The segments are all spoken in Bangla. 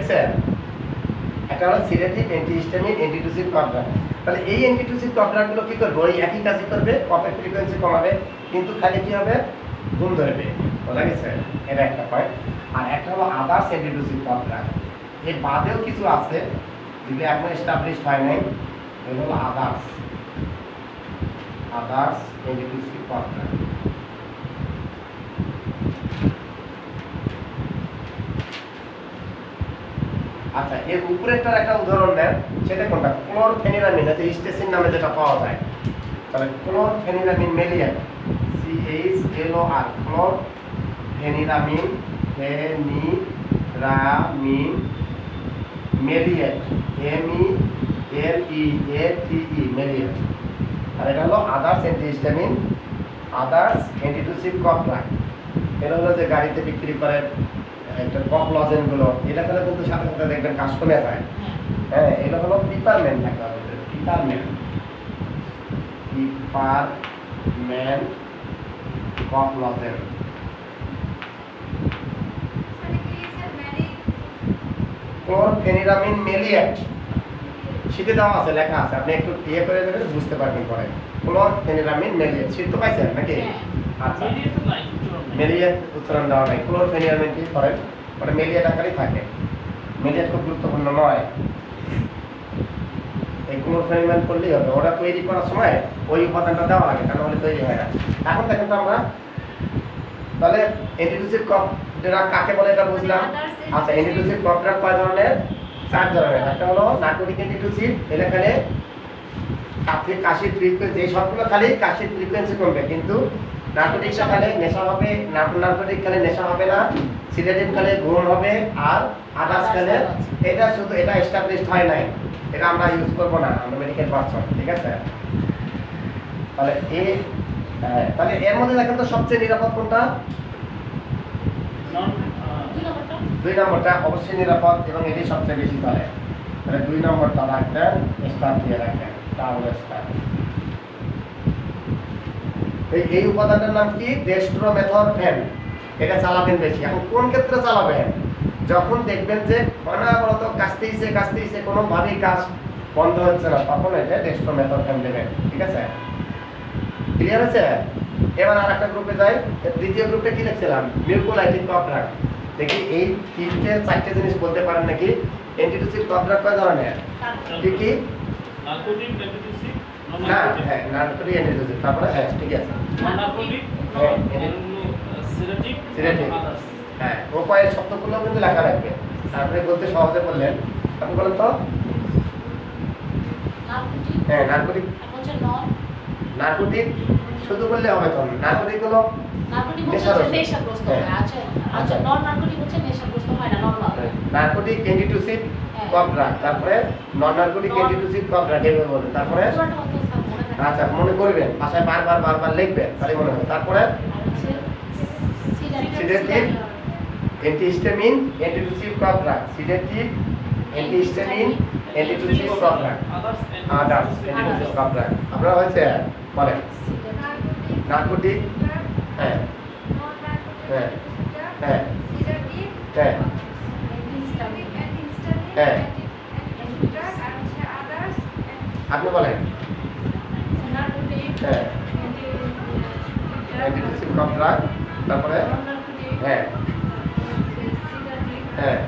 দেখছেন? একটা হলো সিডেটিভ, অ্যান্টিহিস্টামিন, অ্যান্টিটুসিভ কন্ট্রাক্ট। তাহলে এই অ্যান্টিটুসিভ কন্ট্রাক্টগুলো কি করবে? ওই একই কাজই করবে, কপের ফ্রিকোয়েন্সি কমাবে, কিন্তু খালি কি হবে? ঘুম ধরবে। বোঝা গেছে? এটা একটা পয়েন্ট। আর একটা হলো আদার্স অ্যান্টিটুসিভ কন্ট্রাক্ট। এর বাদেও কিছু আছে যেগুলো এখন এস্টাবলিশ হয় নাই, এগুলো হলো আদার্স অ্যান্টিটুসিভ কন্ট্রাক্ট। আচ্ছা, এর উপরেরটার একটা উদাহরণ দেন, সেটা কোনটা? ক্লোরফেনিরামিন, আছে স্টেসিন নামে যেটা পাওয়া যায়। তাহলে chlorpheniramine maleate, CHLOR, chlorpheniramine, pheniramine maleate, MELEATE, maleate. আর এটা হলো others antihistamine, others antitussive contract. এটা হলো যে গাড়িতে বিক্রি করে একটা কফ লজেনগুলো, এটা খেলে কিন্তু সাথে সাথে দেখবেন কাশ কমে যায়। হ্যাঁ, এটা হলো পিপারমেন্ট একটা, পিপারমেন্ট কফ লজেন। ক্লোরফেনিরামিন মেলিয়েট শীতে দেওয়া আছে, লেখা আছে, আপনি একটু ইয়ে করে দেবেন, বুঝতে পারবেন পরে। ক্লোরফেনিরামিন মেলিয়েট শীত তো পাইছেন নাকি? আচ্ছা, মেলিয়েট উচ্চারণ দেওয়া নাই, ক্লোরফেনিরামিন কি করেন ওটা মেলিয়েট আকারেই থাকে। মেলিয়েট খুব গুরুত্বপূর্ণ নয়, এই ক্লোরফেনিরামিন করলেই হবে। ওটা তৈরি করার সময় ওই উপাদানটা দেওয়া লাগে, কারণ হলে তৈরি হয় না। এখন দেখেন তো আমরা তাহলে অ্যান্টিটুসিভ কফ ড্রাগ কাকে বলে এটা বুঝলাম। আচ্ছা, অ্যান্টিটুসিভ কফ ড্রাগ কয় ধরনের? 4 ধরনের। একটা হলো নার্কোটিক অ্যান্টিটুসিভ, এটা খালি কাশির ফ্রিকোয়েন্সি, এই সবগুলো খালি কাশির ফ্রিকোয়েন্সি কমবে, কিন্তু নার্কোটিকটা খালি নেশা হবে, নার্কোটিক খালি নেশা হবে না, সিডেটিভ খালি ঘুম হবে, আর আদার্স খালি এটা শুধু এটা এস্টাবলিশড হয় নাই, এটা আমরা ইউজ করব না, আমরা মেডিকেল পারসন। ঠিক আছে? তাহলে তাহলে এর মধ্যে দেখেন তো সবচেয়ে নিরাপদ কোনটা? 2 নম্বরটা অবশ্যই নিরাপদ এবং এটাই সবচেয়ে বেশি চলে। তাহলে 2 নম্বরটা রাখবেন, স্টার দিয়ে রাখবেন, ডাবল স্টার। এই উপাদানটার নাম কি? ডেক্সট্রোমেথরফেন। এটা চালাবেন বেশি। এখন কোন ক্ষেত্রে চালাবেন? যখন দেখবেন যে অনবরত কাশতেইছে কোনোভাবেই কাজ বন্ধ হচ্ছে না, তখন এটা ডেক্সট্রোমেথরফেন দেবেন। ঠিক আছে? ক্লিয়ার আছে? এবার আর একটা গ্রুপে যাই। দ্বিতীয় গ্রুপে কি লিখছিলাম? Mucolytic cough drug. দেখি এই 3-4টা জিনিস বলতে পারেন নাকি? অ্যান্টিটুসিভ কফ ড্রাগ কয় ধরনের? কি নার্কোটিক অ্যান্টিটুসিভ, হ্যাঁ নার্কোটিক অ্যান্টিটুসিভ, তারপরে হ্যাঁ ঠিক আছে, নার্কোটিক, সিডেটিভ, আদার্স। হ্যাঁ, উপায়ের শব্দগুলো কিন্তু লেখা রাখবে, আপনি বলতে সহজে বললেন। আপনি বলেন তো। হ্যাঁ, নার্কোটিক নার্কোটিক শুধু বললে হবে তো। নার্কোটিক হলো নেশাগ্রস্ত হয়। আচ্ছা, নন নার্কোটিক হচ্ছে নেশাগ্রস্ত হয় না, নরমাল। নার্কোটিক অ্যান্টিটুসিভ কফ ড্রাগ, তারপরে নন নার্কোটিক অ্যান্টিটুসিভ কফ ড্রাগ এভাবে বলবেন। তারপরে আচ্ছা মনে করবেন, ভাষায় বারবার লিখবেন, তাহলে মনে হবে। তারপরে সিডেটিভ, অ্যান্টিহিস্টামিন, অ্যান্টিটুসিভ কফ ড্রাগ, সিডেটিভ, অ্যান্টিহিস্টামিন, অ্যান্টিটুসিভ কফ ড্রাগ, আদার্স অ্যান্টিটুসিভ কফ ড্রাগ। আপনারা হয়েছে বলেন। নার্কোটিক, হ্যাঁ হ্যাঁ হ্যাঁ হ্যাঁ হ্যাঁ, আপনি বলেন। হ্যাঁ, অ্যান্টিটুসিভ কফ ড্রাগ, তারপরে হ্যাঁ হ্যাঁ,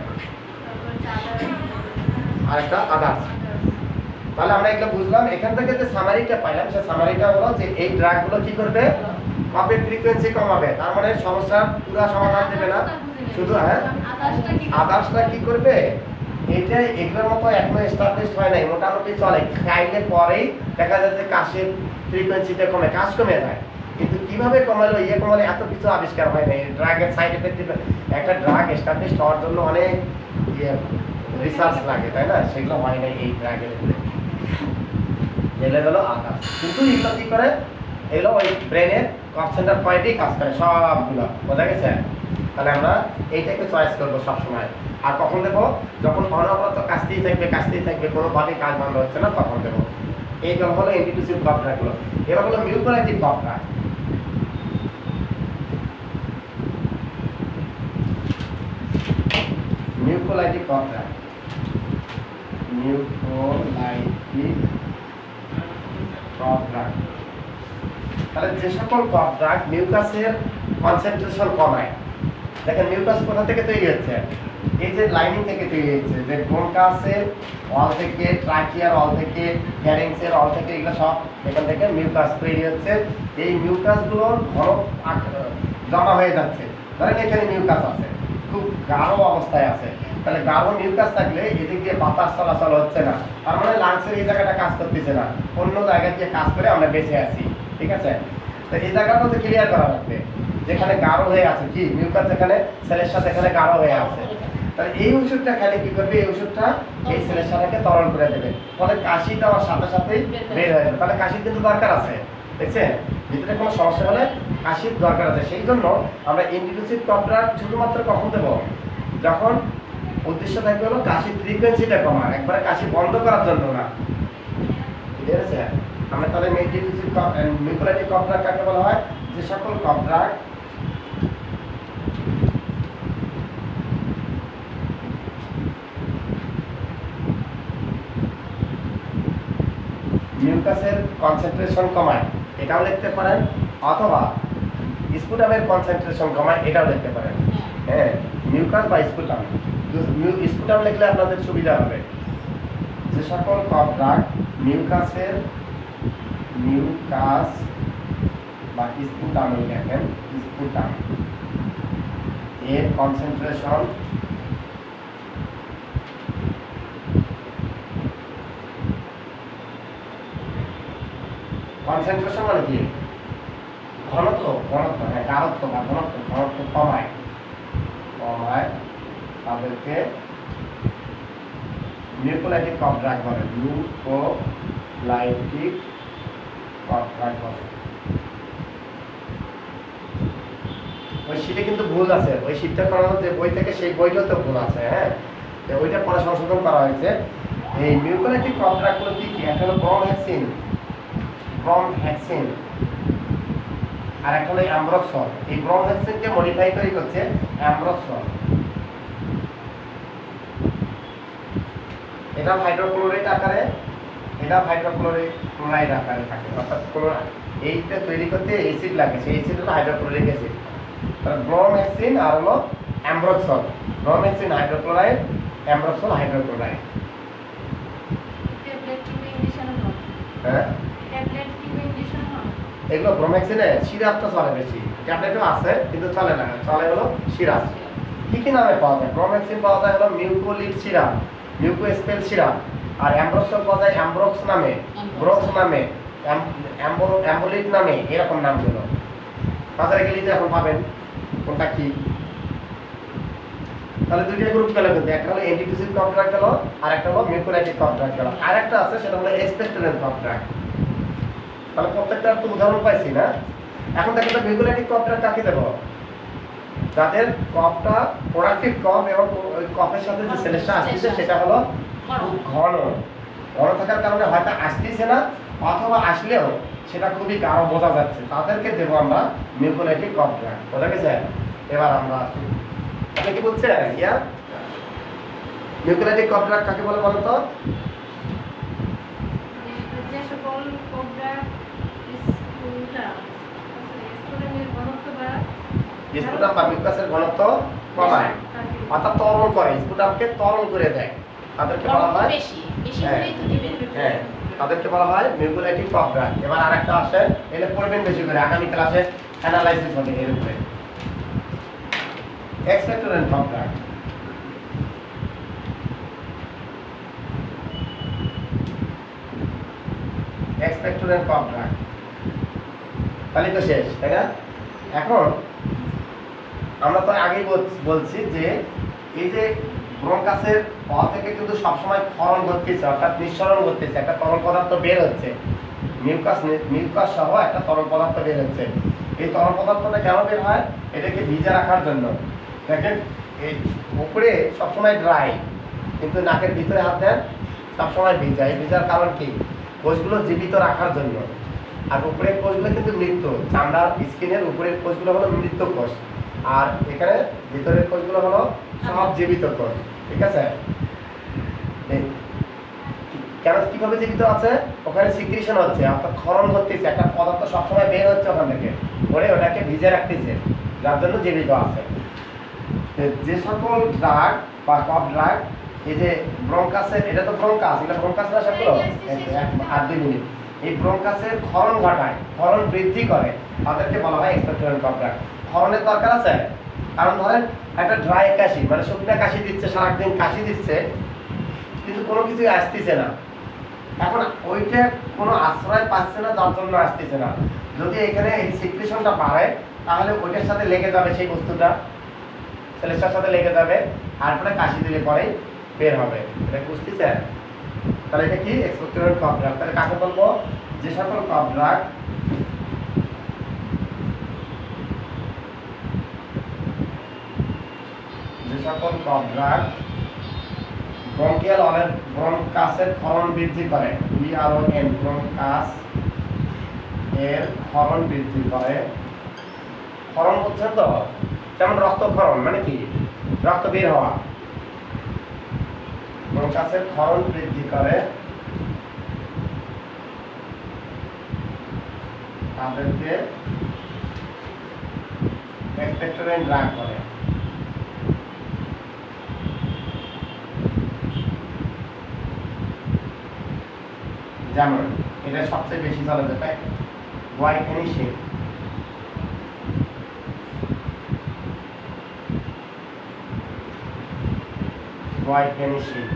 আরেকটা আদার্স। তাহলে আমরা এগুলো বুঝলাম। এখান থেকে যে সামারিটা পাইলাম, সেই সামারিটা হলো যে এই ড্রাগগুলো কি করবে? কফের ফ্রিকোয়েন্সি কমাবে। তার মানে সমস্যার পুরো সমাধান দেবে না, শুধু হ্যাঁ আদার্সটা কি করবে? এটা এগুলোর মতো এখনো এস্টাবলিশড হয় নাই, মোটামুটি চলে। খাইলে পরেই দেখা যায় যে কাশের ফ্রিকোয়েন্সিটা কমে, কাশ কমে যায়, কিন্তু কিভাবে কমালো, কমালো, এত কিছু আবিষ্কার হয় নাই। ড্রাগের সাইড এফেক্ট, একটা ড্রাগ এস্টাবলিশড হওয়ার জন্য অনেক রিসার্চ লাগে, তাই না? সেগুলো হয় নাই এই ড্রাগের উপরে। এগুলো হলো আদার্স, কিন্তু এগুলো কি করে? এগুলো ওই ব্রেনের কফ সেন্টার পয়েন্টেই কাজ করে সবগুলো। বোঝা গেছে? তাহলে আমরা এইটাকে চয়েস করবো সবসময়। আর কখন দেবো? যখন অনবরত কাশতেই থাকবে, কোনোভাবেই কাজ বন্ধ হচ্ছে না, তখন দেবো। এইগুলো হলো অ্যান্টিটুসিভ কফ ড্রাগগুলো। এবার হলো mucolytic cough drug. Mucolytic contract, mucolytic contract. তাহলে যে সকল কন্ট্রাক্ট মিউকাসের কনসেন্ট্রেশন কমায়, দেখেন মিউকাস কোথা থেকে তৈরি হচ্ছে, এই যে লাইনিং থেকে তৈরি হচ্ছে, যে ব্রঙ্কাসের ওয়াল থেকে, ট্রাকিয়ার ওয়াল থেকে, ফ্যারিংসের ওয়াল থেকে, এগুলো সব এখান থেকে মিউকাস তৈরি হচ্ছে। এই মিউকাসগুলো ঘন জমা হয়ে যাচ্ছে। ধরেন এখানে মিউকাস আছে, খুব গাঢ় অবস্থায় আছে, তাহলে গাঢ় মিউকাস থাকলে এদিক দিয়ে বাতাস চলাচল হচ্ছে না, তার মানে লাংসের এই জায়গাটা কাজ করতেছে না, অন্য জায়গায় দিয়ে কাজ করে আমরা বেঁচে আছি। ঠিক আছে, তো এই জায়গাটা তো ক্লিয়ার করা লাগবে, যেখানে গাঢ় হয়ে আছে কি মিউকাস, যেখানে সেলের সাথে এখানে গাঢ় হয়ে আছে, তাহলে এই ওষুধটা খেলে কি করবে, এই ওষুধটা এই সেলের সাথে তরল করে দেবে, ফলে কাশি দেওয়ার সাথে সাথেই বের হয়ে যাবে। তাহলে কাশির কিন্তু দরকার আছে, দেখছেন ভিতরে কোনো সমস্যা হলে কাশির দরকার আছে। সেই জন্য আমরা ইনক্লুসিভ কন্ট্রাক্ট শুধুমাত্র কখন দেবো, যখন উদ্দেশ্য থাকবে হলো কাশির ফ্রিকোয়েন্সিটা কমা, একবারে কাশি বন্ধ করার জন্য না। ঠিক আছে, আমরা তাহলে ইনক্লুসিভ মিউকোলাইটিক কন্ট্রাক্ট কাকে বলা হয়, যে সকল কন্ট্রাক্ট মিউকাসের কনসেন্ট্রেশন কমায়, এটাও লিখতে পারেন, অথবা স্পুটামের কনসেন্ট্রেশন কমায়, এটাও লিখতে পারেন। হ্যাঁ, মিউকাস বা স্পুটাম, স্পুটাম লিখলে আপনাদের সুবিধা হবে। যে সকল কন্ট্রাক্ট মিউকাস বা স্পুটাম লেখেন, স্পুটাম এর কনসেন্ট্রেশন মানে কি, ঘনত্ব, হ্যাঁ গাঢ়ত্ব বা ঘনত্ব কমায়, তাদেরকে মিউকোলাইটিক কন্ট্রাক্ট বলে, মিউকোলাইটিক কন্ট্রাক্ট বলে। ওই শীটে কিন্তু ভুল আছে, ওই শীটটা করানো যে বই থেকে সেই বইটাও তো ভুল আছে। হ্যাঁ, ওইটা পরে সংশোধন করা হয়েছে। এই মিউকোলাইটিক কন্ট্রাক্টগুলো কি কি, একটা হলো ব্রমহেক্সিন, আর একটা হলো অ্যাম্ব্রক্সল। এই ব্রমহেক্সিনকে মডিফাই করে করছে অ্যাম্ব্রক্সল। এটা হাইড্রোক্লোরাইড আকারে, এটা হাইড্রোক্লোরাইড আকারে থাকে, অর্থাৎ এইটা তৈরি করতে অ্যাসিড লাগে, সেই অ্যাসিড হলো হাইড্রোক্লোরিক অ্যাসিড। তাহলে ব্রমহেক্সিন আর হলো অ্যাম্ব্রক্সল, ব্রমহেক্সিন হাইড্রোক্লোরাইড, অ্যাম্ব্রক্সল হাইড্রোক্লোরাইড। হ্যাঁ, এগুলো ব্রোমেক্সিনে সিরাপটা চলে বেশি, ট্যাবলেটও আছে কিন্তু চলে না, চলে হলো সিরাপ। কি কি নামে পাওয়া যায়, ব্রোমেক্সিন পাওয়া যায় হলো মিউকোলিড সিরাপ, মিউকোস্পেল সিরাপ, আর অ্যাম্ব্রক্সল পাওয়া যায় অ্যাম্ব্রক্স নামে, ব্রক্স নামে, অ্যাম্বোলিড নামে, এরকম নামগুলো বাজারে গেলে যে এখন পাবেন কোনটা কি। তাহলে দুইটা গ্রুপ গেল, কিন্তু একটা হলো এন্টিক্লুসিভ কন্ট্রাক্ট গেল, আর একটা হলো মিউকোলাইটিক কন্ট্রাক্ট গেল, আর একটা আছে সেটা হলো এক্সপেক্টোরেন্ট কন্ট্রাক্ট। তাহলে প্রত্যেকটা একটু উদাহরণ পাইছি না। এখন দেখেন মিউকোলাইটিক কপটা কাকে দেব, যাদের কপটা প্রোডাক্টিভ কপ এবং ওই কপের সাথে যে সেলেসটা আসছে সেটা হলো খুব ঘন থাকার কারণে হয়তো আসতেছে না, অথবা আসলেও সেটা খুবই গাঢ় বোঝা যাচ্ছে, তাদেরকে দেব আমরা মিউকোলাইটিক কন্ট্রাক্ট। বোঝা গেছে? এবার আমরা আসি, আপনি কি বলছেন ইয়া মিউকোলাইটিক কন্ট্রাক্ট কাকে বলে বলেন তো? স্পুটাম বা মিউকাসের ঘনত্ব কমায়, অর্থাৎ তরল করে, স্পুটামকে তরল করে দেয়, তাদেরকে বলা হয় হ্যাঁ, তাদেরকে বলা হয় মিউকোলাইটিক কন্ট্রাক্ট। এবার আরেকটা আসে, এলে পড়বেন বেশি করে, আগামী ক্লাসে অ্যানালাইসিস হবে এর উপরে। এক্সপেক্টোরেন্ট কন্ট্রাক্ট, এক্সপেক্টোরেন্ট কন্ট্রাক্ট তাহলে তো শেষ, তাই না? এখন আমরা তো আগেই বলছি যে এই যে ব্রঙ্কাসের পা থেকে কিন্তু সবসময় ক্ষরণ ঘটতেছে, অর্থাৎ নিঃসরণ ঘটতেছে, একটা তরল পদার্থ বের হচ্ছে, মিউকাস সহ একটা তরল পদার্থ বের হচ্ছে। এই তরল পদার্থটা কেন বের হয়? এটাকে ভিজে রাখার জন্য। দেখেন এই উপরে সবসময় ড্রাই, কিন্তু নাকের ভিতরে হাত দেন সবসময় ভিজা। এই ভিজার কারণ কি? কোষগুলো জীবিত রাখার জন্য। আর উপরের কোষগুলো কিন্তু মৃত, চামড়ার স্কিনের উপরের কোষগুলো হলো মৃত কোষ, আর এখানে ভিতরের কোষগুলো হলো সব জীবিত কোষ, ঠিক আছে? কেন কিভাবে জীবিত আছে? ওখানে সিক্রিশন হচ্ছে, অর্থাৎ ক্ষরণ হচ্ছে, একটা পদার্থ সবসময় বের হচ্ছে ওখান থেকে, ওরে ওটাকে ভিজে রাখতেছে, যার জন্য জীবিত আছে। যে সকল ড্রাগ বা কফ ড্রাগ, এই যে ব্রঙ্কাসের, এটা তো ব্রঙ্কাস, এটা ব্রঙ্কাস না সবগুলো 8-2 মিনিট, এই ব্রঙ্কাসের ক্ষরণ ঘটায়, ক্ষরণ বৃদ্ধি করে, তাদেরকে বলা হয় এক্সপেক্টোরেন্ট কফ ড্রাগ। ক্ষরণের দরকার আছে, কারণ ধরেন একটা ড্রাই কাশি, মানে শুকনা কাশি দিচ্ছে, সারাদিন কাশি দিচ্ছে, কিন্তু কোনো কিছুই আসতেছে না, এখন ওইটা কোনো আশ্রয় পাচ্ছে না, যার জন্য আসতেছে না। যদি এখানে এই সিক্রেশনটা বাড়ে, তাহলে ওইটার সাথে লেগে যাবে, সেই বস্তুটা সেলেস্টার সাথে লেগে যাবে, তারপরে কাশি দিলে পরেই বের হবে। এটা বুঝতেছেন? তাহলে এটা কি এক্সপেক্টোরেন্ট কফ ড্রাগ। তাহলে কাকে বলবো? যে সকল কফ ড্রাগ ব্রঙ্কিয়াল অনেক ব্রঙ্কাসের ক্ষরণ বৃদ্ধি করে, BRON, ব্রঙ্কাস এর ক্ষরণ বৃদ্ধি করে। ক্ষরণ বুঝছেন তো? যেমন রক্তক্ষরণ মানে কি? রক্ত বের হওয়া। ব্রঙ্কাসের ক্ষরণ বৃদ্ধি করে, তাদেরকে এক্সপেক্টোরেন্ট ড্রাগ করে। যেমন এটা সবচেয়ে বেশি চলে যেটা গুয়াইফেনিসিন, গুয়াইফেনিসিন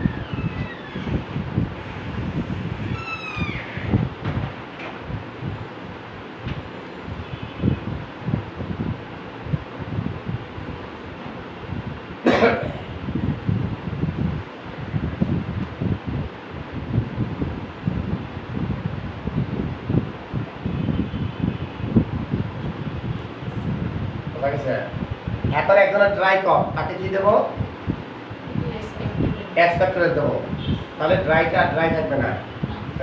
এখন একজনের ড্রাই কফ, তাকে কি দেবো? এক্সপেক্টোরেন্ট দেবো। তাহলে ড্রাইটা ড্রাই থাকবে না,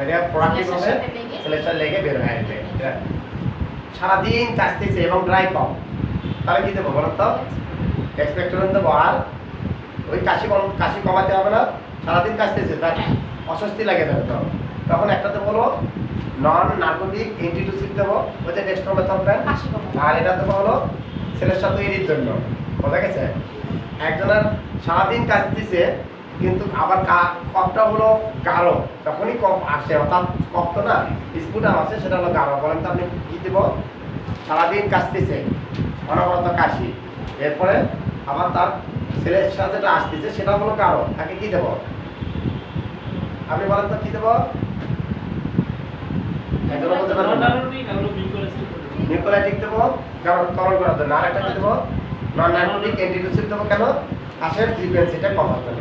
এটা প্রোডাক্টিভ হবে, সেলেস্টার লেগে বের হয়ে আসবে। সারাদিন কাশতেছে এবং ড্রাই কফ, তাহলে কি দেবো বলো তো? এক্সপেক্টোরেন্ট দেবো। আর ওই কাশি কমাতে হবে না, সারাদিন কাশতেছে, তার অস্বস্তি লাগে যাবে, তো তখন একটাতে বলো নন নার্কোটিক অ্যান্টিটুসিড দেবো, ওই যে ডেক্সট্রোমেথরফেন, আর এটা দেবো হলো সেলেস্টার তৈরির জন্য। বোঝা গেছে? একজনের সারাদিন কাজ দিছে, কিন্তু আবার কফটা হলো গাঢ়, যখনই কফ আসে, অর্থাৎ কফ তো না স্পুটাম আছে, সেটা হলো গাঢ়। বলেন তো আপনি কি দেবো? সারাদিন কাশতেছে, অনবরত কাশি, এরপরে আবার তার সেলেস্টার যেটা আসতেছে সেটা হলো গাঢ়, তাকে কি দেবো? আপনি বলেন তো কি দেবো? নিউক্লিয়াটিক দেবো তরল করার জন্য, আর একটা কি দেবো? নন নার্কোটিক অ্যান্টিটুসিড দেবো। কেন? কাশির ফ্রিকোয়েন্সিটা কমার জন্য।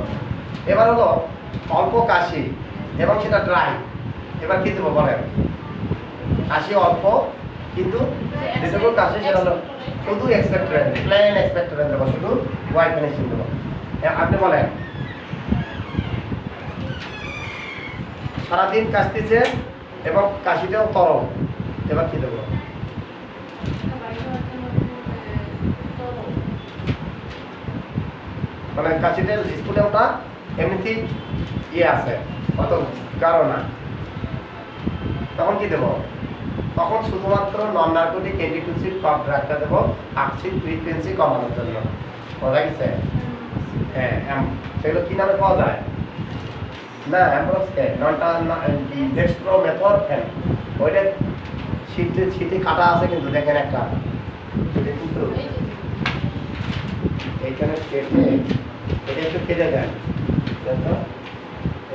এবার হলো অল্প কাশি এবং সেটা ড্রাই, এবার কি দেবো বলেন? কাশি অল্প, কিন্তু যেটুকু কাশি সেটা হলো শুধু এক্সপেক্টোরেন্ট, প্লেন এক্সপেক্টোরেন্ট দেবো, শুধু গুয়াইফেনিসিন দেবো। আপনি বলেন সারাদিন কাশতেছে এবং কাশিটাও তরল, এবার কি দেবো? মানে কাশিটার স্পুটামটা এমনিতেই আছে, অত গাঢ় না, তখন কি দেবো? তখন শুধুমাত্র নন নার্কোটিক অ্যান্টিটুসিড কফ ড্রাগটা দেবো, কাশির ফ্রিকোয়েন্সি কমানোর জন্য। বোঝা গেছে? হ্যাঁ, সেগুলো কি নামে পাওয়া যায়? না, অ্যাম্ব্রোক্সকে ননটা ডেক্সট্রোমেথরফেন, ওইটা শীতে কাটা আছে, কিন্তু দেখেন একটা কিন্তু এইখানে কেটে, এটা একটু কেটে দেন,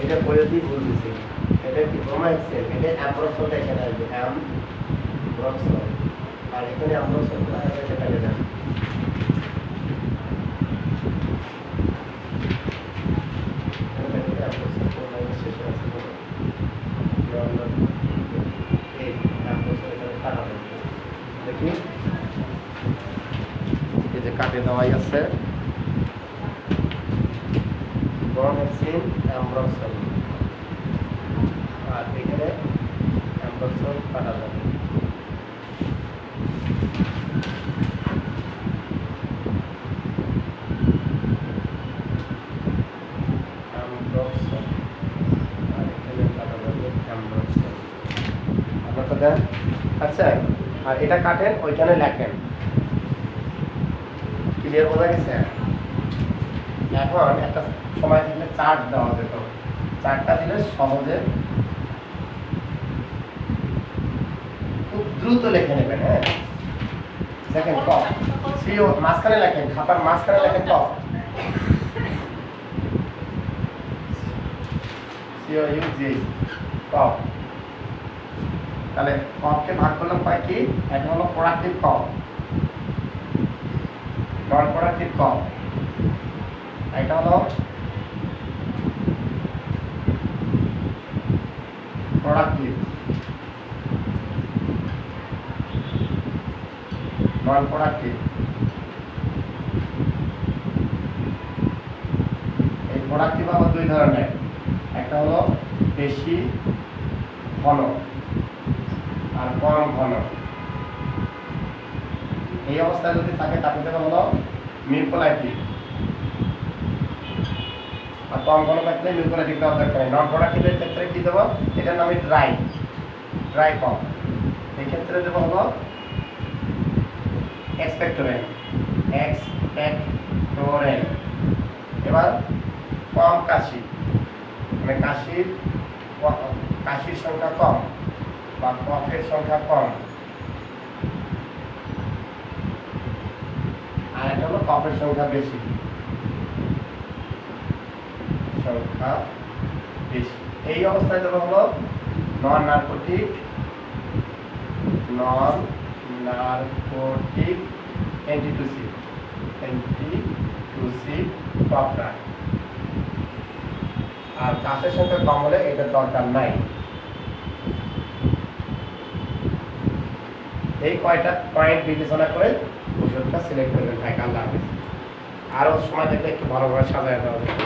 এটা বলে দিয়ে ভুল দিচ্ছি, এটা কি ব্রোমাইক্সেন, এটা অ্যাম্ব্রোক্সলটা এখানে আসবে, অ্যাম্ব্রোক্সল, আর এখানে অ্যাম্ব্রোক্সলটা আছে, সেটা কেটে দেন। দেখি এই যে কাটে দেওয়াই আছে ব্রোমাইক্সিন, অ্যাম্ব্রোক্সল, আর এখানে অ্যাম্ব্রোক্সল কাটা যাবে। আচ্ছা, আর এটা কাটেন, ওইখানে লেখেন। ক্লিয়ার বোঝা গেছে? এখন একটা সময় দিলে চার্ট দেওয়া যেত, চার্টটা দিলে সহজে খুব দ্রুত লিখে নেবেন। হ্যাঁ, দেখেন ক সিও মাঝখানে লেখেন, খাতার মাঝখানে লেখেন ক সিও ইউ জি ক। তাহলে ককে ভাগ করলাম পাই কি? একটা হলো প্রোডাক্টিভ ক, নন প্রোডাক্টিভ ক, এটা হলো প্রোডাক্টিভ, নন প্রোডাক্টিভ। এই প্রোডাক্টিভ আবার দুই ধরনের, একটা হলো বেশি ঘন আর কম ঘন। এই অবস্থায় যদি থাকে তাহলে হলো মিউকোলাইটিক, আর কম ঘন থাকলে মিউকোলাইটিক দেওয়ার দরকার নেই। নন প্রোডাক্টিভের ক্ষেত্রে কি দেবো? এটার নামে ড্রাই, ড্রাই কম। এই ক্ষেত্রে দেবো হলো এক্সপেক্টোরেন্ট, এক্সপেক্টোরেন্ট। এবার কম কাশি, মানে কাশির সংখ্যা কম বা কফের সংখ্যা কম। আর এটা হলো কফের সংখ্যা বেশি, সংখ্যা বেশি। এই অবস্থায় দেবো হলো নন নার্কোটিক, নন নার্কোটিক অ্যান্টিটুসিভ, অ্যান্টিটুসিভ টপরা। আর কাশের সংখ্যা কম হলে এটার দরকার নাই। এই কয়টা পয়েন্ট বিবেচনা করে ওষুধটা সিলেক্ট করবেন। ভাই আল্লাহ হাফেজ। আরও সময় দেখলে একটু ভালোভাবে সাজায় দেওয়া যাবে।